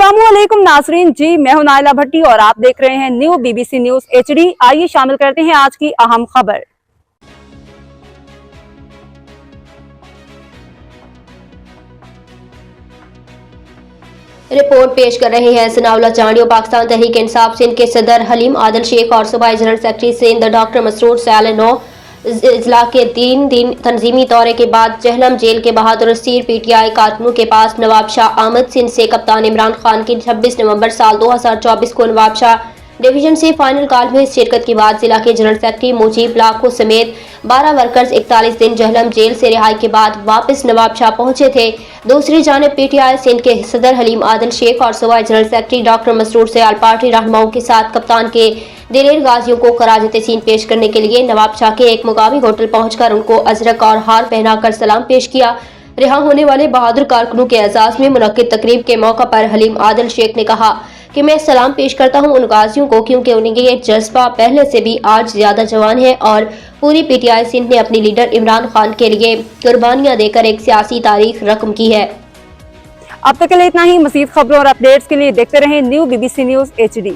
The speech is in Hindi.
अस्सलामुअलैकुम नाजरीन जी, मैं हूं नाइला भट्टी और आप देख रहे हैं न्यू BBC न्यूज HD। आइए शामिल करते हैं आज की अहम खबर। रिपोर्ट पेश कर रहे हैं सनाउल्लाह चांडियो। पाकिस्तान तहरीक इंसाफ सिंध के सदर हलीम आदिल शेख और सूबाई general secretary Sindh doctor Masroor Sayal इजला के 3 दिन तंजीमी दौरे के बाद जहलम जेल के बहादुर सीर PTI कारकुनों के पास नवाब शाह अहमद सिंध से कप्तान इमरान खान की 26 नवंबर साल 2024 को नवाब शाह डिवीजन से फाइनल कॉल में शिरकत के बाद जिला के जनरल सेक्रेटरी मुजीब लाखों समेत 12 वर्कर्स 41 दिन जहलम जेल से रिहाई के बाद वापस नवाब शाह पहुंचे थे। दूसरी जानिब PTI सिंध के सदर हलीम आदिल शेख और सूबाई general secretary doctor Masroor Sayal party रहनुमाओं के साथ कप्तान के दिलेर गाजियों को खराज तहसीन पेश करने के लिए नवाब शाह के एक मुकामी होटल पहुंचकर उनको अजरक और हार पहनाकर सलाम पेश किया। रिहा होने वाले बहादुर कारकुनों के एजाज में मुनक्किद तकरीब के मौका पर हलीम आदिल शेख ने कहा कि मैं सलाम पेश करता हूं उन गाजियों को, क्योंकि उनके ये जज्बा पहले से भी आज ज्यादा जवान है और पूरी PTI सिंध ने अपनी लीडर इमरान खान के लिए कुर्बानियां देकर एक सियासी तारीख रकम की है। अब तक के लिए इतना ही। मज़ीद खबरों और अपडेट्स के लिए देखते रहें न्यू BBC न्यूज HD।